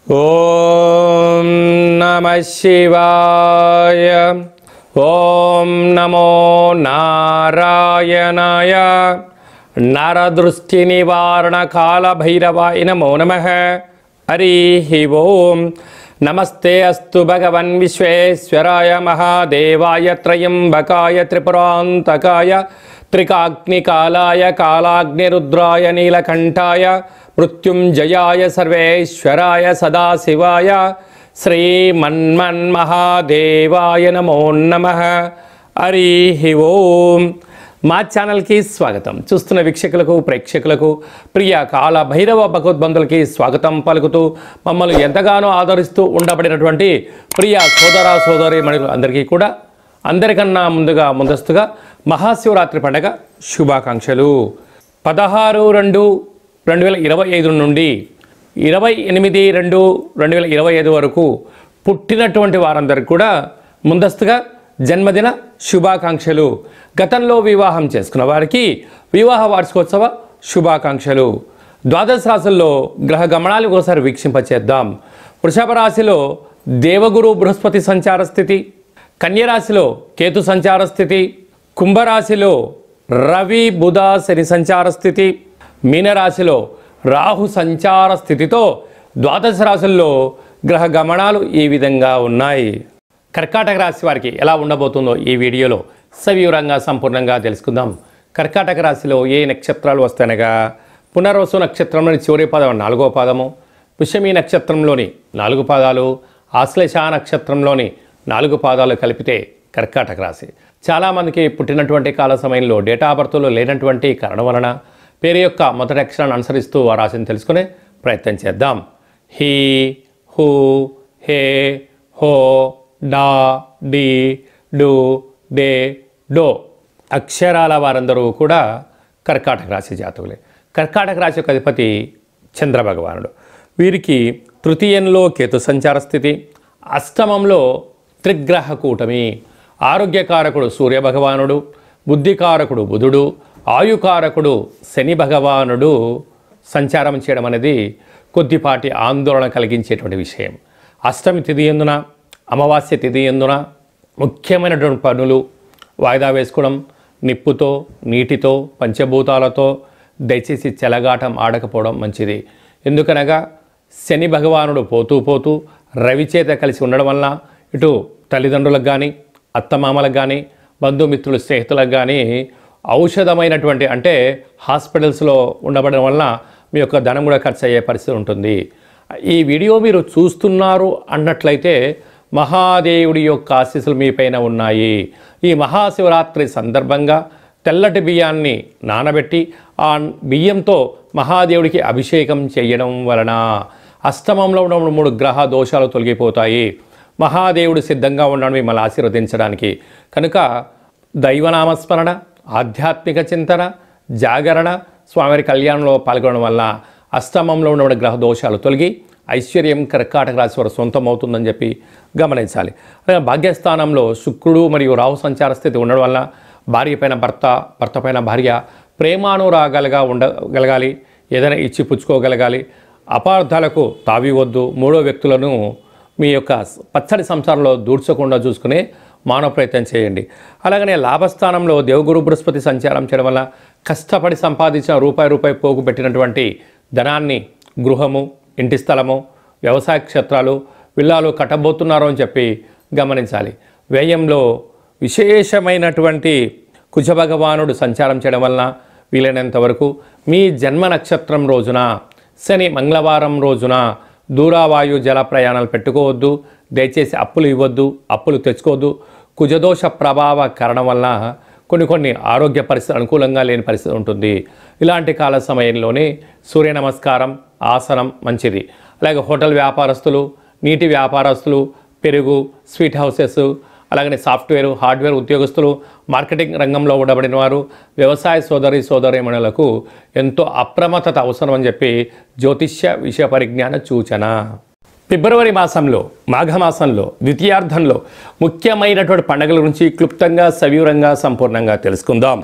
ఓం నమః శివాయ. ఓం నమో నారాయణాయ. నరదృష్టి నివారణ కాల భైరవాయ నమో నమః. హరి ఓం. నమస్తే అస్తు భగవన్ విశ్వేశ్వరాయ మహాదేవాయ త్రయంబకాయ త్రిపురాంతకాయ త్రికాగ్నికాలాయ కాలాగ్నిరుద్రాయ నీలకంఠాయ మృత్యుంజయాయ సర్వేశ్వరాయ సదాశివాయ శ్రీమన్మన్మహాదేవాయ నమో నమః. హరి ఓం. మా ఛానల్కి స్వాగతం. చూస్తున్న వీక్షకులకు ప్రేక్షకులకు ప్రియ కాల భైరవ భగవద్బంధులకి స్వాగతం పలుకుతూ మమ్మల్ని ఎంతగానో ఆదరిస్తూ ఉండబడినటువంటి ప్రియ సోదర సోదరి మణులు అందరికీ కూడా అందరికన్నా ముందస్తుగా మహాశివరాత్రి పండుగ శుభాకాంక్షలు. 16/2/2025 నుండి 28/2/2025 వరకు పుట్టినటువంటి వారందరికీ కూడా ముందస్తుగా జన్మదిన శుభాకాంక్షలు. గతంలో వివాహం చేసుకున్న వారికి వివాహ వార్షికోత్సవ శుభాకాంక్షలు. ద్వాదశ రాశుల్లో గ్రహ గమనాలు ఒకసారి వీక్షింపచేద్దాం. వృషభ రాశిలో దేవగురు బృహస్పతి సంచార స్థితి, కన్యరాశిలో కేతు సంచార స్థితి, కుంభరాశిలో రవి బుధ శని సంచార స్థితి, మీనరాశిలో రాహు సంచార స్థితితో ద్వాదశ రాశుల్లో గ్రహ గమనాలు ఈ విధంగా ఉన్నాయి. కర్కాటక రాశి వారికి ఎలా ఉండబోతుందో ఈ వీడియోలో సవివరంగా సంపూర్ణంగా తెలుసుకుందాం. కర్కాటక రాశిలో ఏ నక్షత్రాలు వస్తాయనగా పునర్వసు నక్షత్రంలోని చివరి పాదం 4వ పాదము, పుష్యమి నక్షత్రంలోని 4 పాదాలు, ఆశ్లేష నక్షత్రంలోని 4 పాదాలు కలిపితే కర్కాటక రాశి. చాలామందికి పుట్టినటువంటి కాల సమయంలో డేటా ఆఫ్ బర్త్లో లేనటువంటి కారణం వలన పేరు యొక్క మొదటి అక్షరాన్ని అనుసరిస్తూ ఆ రాశిని తెలుసుకునే ప్రయత్నం చేద్దాం. హీ, హూ, హే, హో, డా, డి, డు, డే, డో అక్షరాల వారందరూ కూడా కర్కాటక రాశి జాతకులే. కర్కాటక రాశి యొక్క అధిపతి చంద్రభగవానుడు. వీరికి తృతీయంలో కేతు సంచార స్థితి, అష్టమంలో త్రిగ్రహ కూటమి. ఆరోగ్యకారకుడు సూర్యభగవానుడు, బుద్ధికారకుడు బుధుడు, ఆయుకారకుడు శని భగవానుడు సంచారం చేయడం అనేది కొద్దిపాటి ఆందోళన కలిగించేటువంటి విషయం. అష్టమి తిథి ఎందున, అమావాస్య తిథి ఎందున ముఖ్యమైనటువంటి పనులు వాయిదా వేసుకోవడం, నిప్పుతో నీటితో పంచభూతాలతో దయచేసి చెలగాటం ఆడకపోవడం మంచిది. ఎందుకనగా శని భగవానుడు పోతూ రవిచేత కలిసి ఉండడం వల్ల ఇటు తల్లిదండ్రులకు కానీ అత్తమామలకు కానీ బంధుమిత్రులు స్నేహితులకు కానీ ఔషధమైనటువంటి అంటే హాస్పిటల్స్లో ఉండబడడం వల్ల మీ యొక్క ధనం కూడా ఖర్చు అయ్యే పరిస్థితి ఉంటుంది. ఈ వీడియో మీరు చూస్తున్నారు అన్నట్లయితే మహాదేవుడి యొక్క ఆశీస్సులు మీ పైన ఉన్నాయి. ఈ మహాశివరాత్రి సందర్భంగా తెల్లటి బియ్యాన్ని నానబెట్టి ఆ బియ్యంతో మహాదేవుడికి అభిషేకం చేయడం వలన అష్టమంలో ఉన్న 3 గ్రహ దోషాలు తొలగిపోతాయి. మహాదేవుడు సిద్ధంగా ఉండడం మిమ్మల్ని ఆశీర్వదించడానికి. కనుక దైవనామస్మరణ, ఆధ్యాత్మిక చింతన, జాగరణ, స్వామివారి కళ్యాణంలో పాల్గొనడం వల్ల అష్టమంలో ఉన్న గ్రహ దోషాలు తొలగి ఐశ్వర్యం కర్కాటక రాశి వారు సొంతం అవుతుందని చెప్పి గమనించాలి. అలాగే భాగ్యస్థానంలో శుక్రుడు మరియు రాహు సంచార స్థితి ఉండడం వల్ల భార్య పైన భర్త, భర్త పైన భార్య ప్రేమానురాగాలుగా ఉండగలగాలి. ఏదైనా ఇచ్చి పుచ్చుకోగలగాలి. అపార్థాలకు తావివద్దు. 3వ వ్యక్తులను మీ యొక్క పచ్చడి సంసారంలో దూర్చకుండా చూసుకునే మానవ ప్రయత్నం చేయండి. అలాగనే లాభస్థానంలో దేవగురు బృహస్పతి సంచారం చేయడం వల్ల కష్టపడి సంపాదించిన రూపాయి పోగు పెట్టినటువంటి ధనాన్ని గృహము, ఇంటి స్థలము, వ్యవసాయ క్షేత్రాలు, విల్లాలు కట్టబోతున్నారు అని చెప్పి గమనించాలి. వ్యయంలో విశేషమైనటువంటి కుజభగవానుడు సంచారం చేయడం వలన వీలైనంత వరకు మీ జన్మ నక్షత్రం రోజున శని మంగళవారం రోజున దూరావాయు జల ప్రయాణాలు పెట్టుకోవద్దు. దయచేసి అప్పులు ఇవ్వద్దు, అప్పులు తెచ్చుకోవద్దు. కుజదోష ప్రభావ కారణం వల్ల కొన్ని ఆరోగ్య పరిస్థితి అనుకూలంగా లేని పరిస్థితి ఉంటుంది. ఇలాంటి కాల సమయంలోనే సూర్య నమస్కారం, ఆసనం మంచిది. అలాగే హోటల్ వ్యాపారస్తులు, నీటి వ్యాపారస్తులు, పెరుగు, స్వీట్ హౌసెస్, అలాగనే సాఫ్ట్వేర్, హార్డ్వేర్ ఉద్యోగస్తులు, మార్కెటింగ్ రంగంలో ఉండబడిన వారు, వ్యవసాయ సోదరీమణులకు ఎంతో అప్రమత్తత అవసరం అని చెప్పి జ్యోతిష్య విషయ పరిజ్ఞాన సూచన. ఫిబ్రవరి మాసంలో, మాఘమాసంలో ద్వితీయార్థంలో ముఖ్యమైనటువంటి పండుగల గురించి క్లుప్తంగా సవివరంగా సంపూర్ణంగా తెలుసుకుందాం.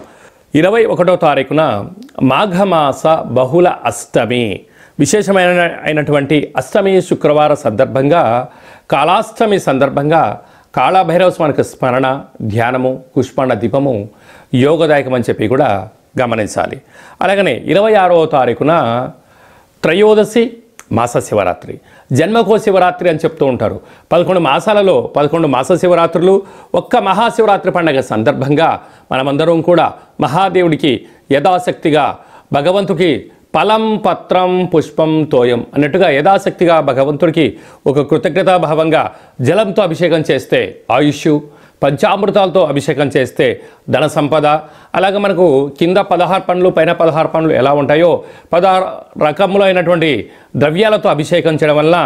21వ తారీఖున మాఘమాస బహుళ అష్టమి అయినటువంటి అష్టమి శుక్రవార సందర్భంగా కాళాష్టమి సందర్భంగా కాళభైరవ స్వామికి స్మరణ, ధ్యానము, పుష్పాండ దీపము యోగదాయకం అని చెప్పి కూడా గమనించాలి. అలాగనే 26వ తారీఖున త్రయోదశి మాస శివరాత్రి, జన్మకో శివరాత్రి అని చెప్తూ ఉంటారు. 11 మాసాలలో 11 మాస శివరాత్రులు, ఒక్క మహాశివరాత్రి పండుగ సందర్భంగా మనమందరం కూడా మహాదేవుడికి యథాశక్తిగా భగవంతుడికి ఫలం, పత్రం, పుష్పం, తోయం అన్నట్టుగా యథాశక్తిగా భగవంతుడికి ఒక కృతజ్ఞతాభావంగా జలంతో అభిషేకం చేస్తే ఆయుష్, పంచామృతాలతో అభిషేకం చేస్తే ధన సంపద, అలాగే మనకు కింద 16 పండ్లు పైన 16 పండ్లు ఎలా ఉంటాయో 16 రకములు అయినటువంటి ద్రవ్యాలతో అభిషేకం చేయడం వల్ల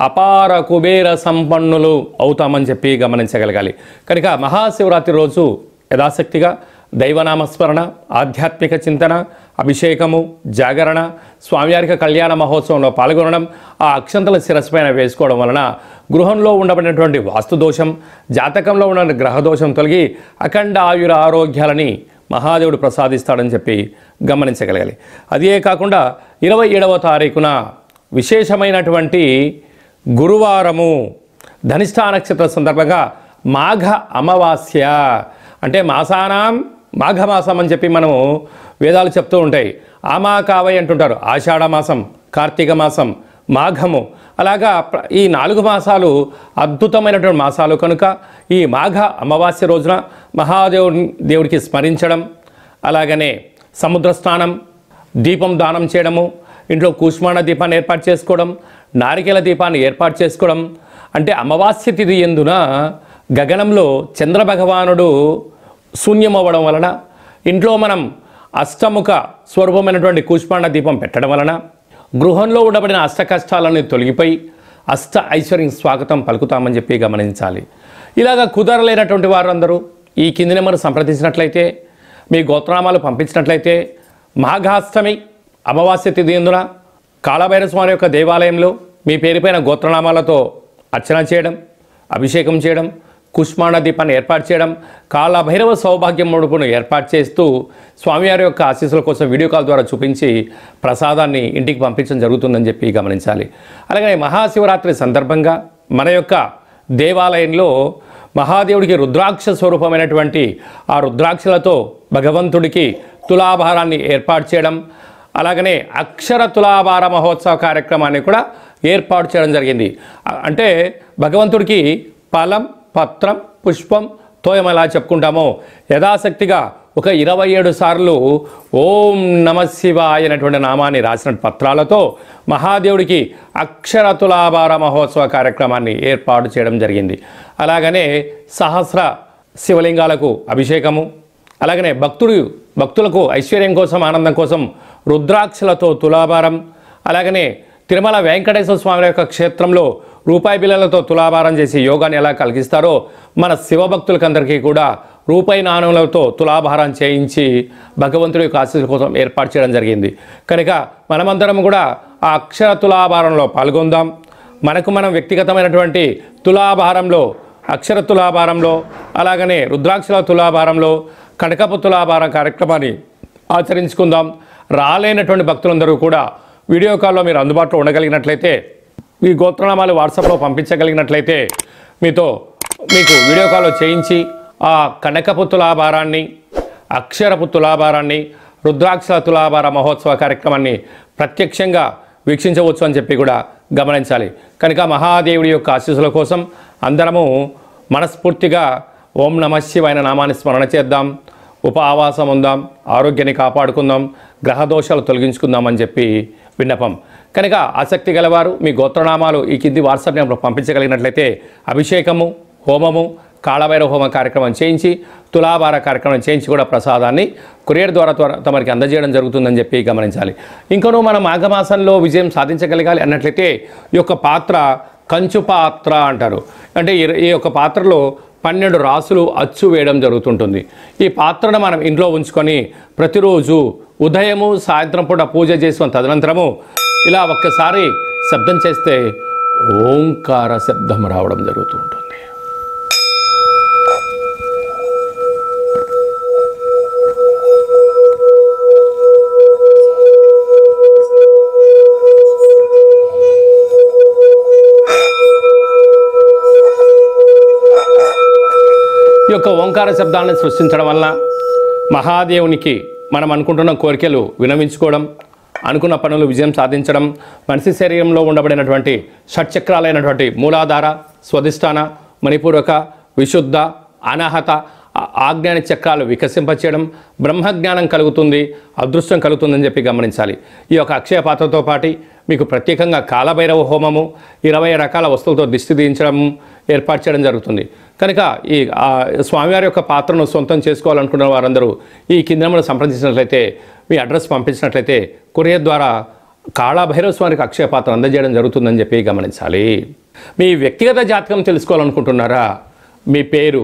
అపార కుబేర సంపన్నులు అవుతామని చెప్పి గమనించగలగాలి. కనుక మహాశివరాత్రి రోజు యథాశక్తిగా దైవనామస్మరణ, ఆధ్యాత్మిక చింతన, అభిషేకము, జాగరణ, స్వామివారికి కళ్యాణ మహోత్సవంలో పాల్గొనడం, ఆ అక్షంతల శిరస్సు పైన వేసుకోవడం వలన గృహంలో ఉండబడినటువంటి వాస్తుదోషం, జాతకంలో ఉన్న గ్రహదోషం తొలగి అఖండ ఆయుర ఆరోగ్యాలని మహాదేవుడు ప్రసాదిస్తాడని చెప్పి గమనించగలగాలి. అదే కాకుండా 27వ తారీఖున విశేషమైనటువంటి గురువారము ధనిష్ఠా నక్షత్ర సందర్భంగా మాఘ అమావాస్య, అంటే మాసానాం మాఘమాసం అని చెప్పి మనము వేదాలు చెప్తూ ఉంటాయి. ఆమాకావై అంటుంటారు. ఆషాఢ మాసం, కార్తీక మాసం, మాఘము, అలాగా ఈ 4 మాసాలు అద్భుతమైనటువంటి మాసాలు కనుక ఈ మాఘ అమావాస్య రోజున దేవుడికి స్మరించడం, అలాగనే సముద్ర స్నానం, దీపం దానం చేయడము, ఇంట్లో కూష్మాండ దీపాన్ని ఏర్పాటు చేసుకోవడం, నారికేల దీపాన్ని ఏర్పాటు చేసుకోవడం, అంటే అమావాస్య తిథి యందున గగనంలో చంద్రభగవానుడు శూన్యమవ్వడం వలన ఇంట్లో మనం అష్టముఖ స్వరూపమైనటువంటి కూష్మాండ దీపం పెట్టడం వలన గృహంలో ఉండబడిన అష్ట కష్టాలన్నీ తొలగిపోయి అష్ట ఐశ్వర్యం స్వాగతం పలుకుతామని చెప్పి గమనించాలి. ఇలాగ కుదరలేనటువంటి వారందరూ ఈ కింది నెంబర్ సంప్రదించినట్లయితే, మీ గోత్రనామాలు పంపించినట్లయితే మాఘాష్టమి అమావాస్య తిథి యందున కాళభైరవ స్వామి యొక్క దేవాలయంలో మీ పేరుపైన గోత్రనామాలతో అర్చన చేయడం, అభిషేకం చేయడం, కుష్మాండ దీపాన్ని ఏర్పాటు చేయడం, కాళభైరవ సౌభాగ్యం ముడుపును ఏర్పాటు చేస్తూ స్వామివారి యొక్క ఆశీస్సుల కోసం వీడియో కాల్ ద్వారా చూపించి ప్రసాదాన్ని ఇంటికి పంపించడం జరుగుతుందని చెప్పి గమనించాలి. అలాగే మహాశివరాత్రి సందర్భంగా మన యొక్క దేవాలయంలో మహాదేవుడికి రుద్రాక్ష స్వరూపమైనటువంటి ఆ రుద్రాక్షలతో భగవంతుడికి తులాభారాన్ని ఏర్పాటు చేయడం, అలాగనే అక్షర తులాభార మహోత్సవ కార్యక్రమాన్ని కూడా ఏర్పాటు చేయడం జరిగింది. అంటే భగవంతుడికి ఫలం, పత్రం, పుష్పం, తోయం ఎలా చెప్పుకుంటామో యథాశక్తిగా ఒక 27 సార్లు ఓం నమ శివాయ అనేటువంటి నామాన్ని రాసిన పత్రాలతో మహాదేవుడికి అక్షర తులాభార మహోత్సవ కార్యక్రమాన్ని ఏర్పాటు చేయడం జరిగింది. అలాగనే సహస్ర శివలింగాలకు అభిషేకము, అలాగనే భక్తులకు ఐశ్వర్యం కోసం, ఆనందం కోసం రుద్రాక్షలతో తులాభారం, అలాగనే తిరుమల వెంకటేశ్వర స్వామి యొక్క క్షేత్రంలో రూపాయి బిళ్ళలతో తులాభారం చేసి యోగాన్ని ఎలా కలిగిస్తారో మన శివభక్తులకందరికీ కూడా రూపాయి నాణ్యాలతో తులాభారం చేయించి భగవంతుడి యొక్క ఆశీస్సుల కోసం ఏర్పాటు చేయడం జరిగింది. కనుక మనమందరం కూడా ఆ అక్షర తులాభారంలో పాల్గొందాం. మనం వ్యక్తిగతమైనటువంటి తులాభారంలో, అక్షర తులాభారంలో, అలాగనే రుద్రాక్షల తులాభారంలో, కనకపు తులాభారం కార్యక్రమాన్ని ఆచరించుకుందాం. రాలేనటువంటి భక్తులందరూ కూడా వీడియో కాల్లో మీరు అందుబాటులో ఉండగలిగినట్లయితే, మీ గోత్రనామాలు వాట్సాప్లో పంపించగలిగినట్లయితే మీకు వీడియో కాల్లో చేయించి ఆ కనకపు తులాభారాన్ని, అక్షరపు తులాభారాన్ని, రుద్రాక్షల తులాభార మహోత్సవ కార్యక్రమాన్ని ప్రత్యక్షంగా వీక్షించవచ్చు అని చెప్పి కూడా గమనించాలి. కనుక మహాదేవుడి యొక్క ఆశీస్సుల కోసం అందరము మనస్ఫూర్తిగా ఓం నమః శివాయ నామాన్ని స్మరణ చేద్దాం, ఉపవాసం ఉందాం, ఆరోగ్యాన్ని కాపాడుకుందాం, గ్రహదోషాలు తొలగించుకుందామని చెప్పి విన్నపం. కనుక ఆసక్తి గలవారు మీ గోత్రనామాలు ఈ కింది వాట్సాప్ నెంబర్లో పంపించగలిగినట్లయితే అభిషేకము, హోమము, కాళభైరవ హోమ కార్యక్రమం చేయించి తులాభార కార్యక్రమం చేయించి కూడా ప్రసాదాన్ని కొరియర్ ద్వారా తమరికి అందజేయడం జరుగుతుందని చెప్పి గమనించాలి. ఇంకనూ మనం మాఘమాసంలో విజయం సాధించగలగాలి అన్నట్లయితే ఈ యొక్క పాత్ర కంచు పాత్ర అంటారు. అంటే ఈ యొక్క పాత్రలో 12 రాసులు అచ్చు వేయడం జరుగుతుంటుంది. ఈ పాత్రను మనం ఇంట్లో ఉంచుకొని ప్రతిరోజు ఉదయము, సాయంత్రం పూట పూజ చేసిన తదనంతరము ఇలా ఒక్కసారి శబ్దం చేస్తే ఓంకార శబ్దం రావడం జరుగుతూ ఉంటుంది. యొక్క ఓంకార శబ్దాలను సృష్టించడం వల్ల మహాదేవునికి మనం అనుకుంటున్న కోరికలు వినవించుకోవడం, అనుకున్న పనులు విజయం సాధించడం, మనిషి శరీరంలో ఉండబడినటువంటి షట్చక్రాలైనటువంటి మూలాధార, స్వధిష్టాన, మణిపూరక, విశుద్ధ, అనాహత, ఆజ్ఞాన చక్రాలు వికసింపచేయడం, బ్రహ్మజ్ఞానం కలుగుతుంది, అదృష్టం కలుగుతుందని చెప్పి గమనించాలి. ఈ యొక్క అక్షయ పాత్రతో పాటు మీకు ప్రత్యేకంగా కాలభైరవ హోమము, 20 రకాల వస్తువులతో దిష్టి తీయించడం ఏర్పాటు చేయడం జరుగుతుంది. కనుక ఈ స్వామివారి యొక్క పాత్రను సొంతం చేసుకోవాలనుకున్న వారందరూ ఈ కిందమును సంప్రదించినట్లయితే, మీ అడ్రస్ పంపించినట్లయితే కొరియర్ ద్వారా కాళభైరవ స్వామికి అక్షయ పాత్ర అందజేయడం జరుగుతుందని చెప్పి గమనించాలి. మీ వ్యక్తిగత జాతకం తెలుసుకోవాలనుకుంటున్నారా? మీ పేరు,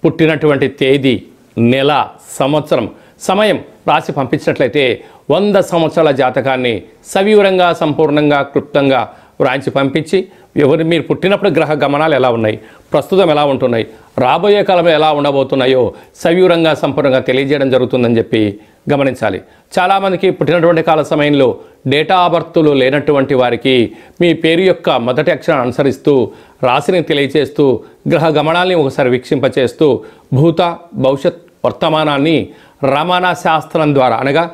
పుట్టినటువంటి తేదీ, నెల, సంవత్సరం, సమయం రాసి పంపించినట్లయితే 100 సంవత్సరాల జాతకాన్ని సవివరంగా, సంపూర్ణంగా, క్లుప్తంగా వ్రాయించి పంపించి మీరు పుట్టినప్పుడు గ్రహ గమనాలు ఎలా ఉన్నాయి, ప్రస్తుతం ఎలా ఉంటున్నాయి, రాబోయే కాలంలో ఎలా ఉండబోతున్నాయో సవివరంగా, సంపూర్ణంగా తెలియజేయడం జరుగుతుందని చెప్పి గమనించాలి. చాలామందికి పుట్టినటువంటి కాల సమయంలో డేటా ఆఫ్ బర్త్లు లేనటువంటి వారికి మీ పేరు యొక్క మొదటి అక్షరాన్ని అనుసరిస్తూ రాశిని తెలియచేస్తూ గ్రహ గమనాల్ని ఒకసారి వీక్షింపచేస్తూ భూత, భవిష్యత్, వర్తమానాన్ని రమణ శాస్త్రం ద్వారా అనగా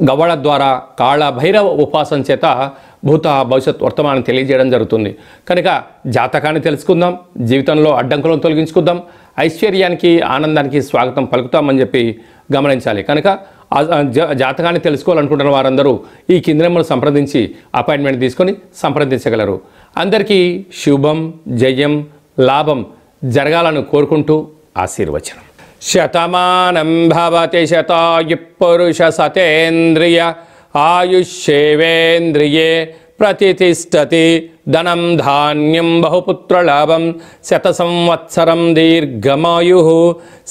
గవ్వళ ద్వారా కాళభైరవ ఉపాసన చేత భూత, భవిష్యత్, వర్తమానం తెలియజేయడం జరుగుతుంది. కనుక జాతకాన్ని తెలుసుకుందాం, జీవితంలో అడ్డంకులను తొలగించుకుందాం, ఐశ్వర్యానికి, ఆనందానికి స్వాగతం పలుకుతామని చెప్పి గమనించాలి. కనుక జాతకాన్ని తెలుసుకోవాలనుకుంటున్న వారందరూ ఈ కింది నెంబర్ను సంప్రదించి అపాయింట్మెంట్ తీసుకొని సంప్రదించగలరు. అందరికీ శుభం, జయం, లాభం జరగాలని కోరుకుంటూ ఆశీర్వచనం. శతమానం భవతి శతాయు పురుష సతేంద్రియ ఆయుష్యేవేంద్రియే ప్రతిష్టతి ధనం ధాన్యం బహుపుత్రలాభం శత సంవత్సరం దీర్ఘమాయు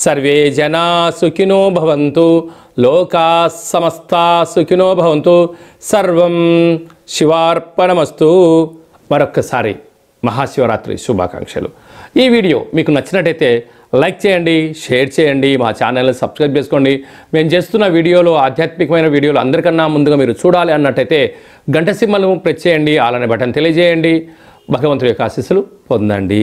సర్వే జనా సుఖినో భవంతు లోకా సమస్తా సుఖినో భవంతు సర్వం శివార్పణమస్తు. మరొక్కసారి మహాశివరాత్రి శుభాకాంక్షలు. ఈ వీడియో మీకు నచ్చినట్టయితే లైక్ చేయండి, షేర్ చేయండి, మా ఛానల్ని సబ్స్క్రైబ్ చేసుకోండి. మేము చేస్తున్న వీడియోలు, ఆధ్యాత్మికమైన వీడియోలు అందరికన్నా ముందుగా మీరు చూడాలి అన్నట్టయితే గంట సింబల్ను ప్రెస్ చేయండి, అలానే బటన్ తెలియజేయండి. భగవంతుడి యొక్క ఆశీస్సులు పొందండి.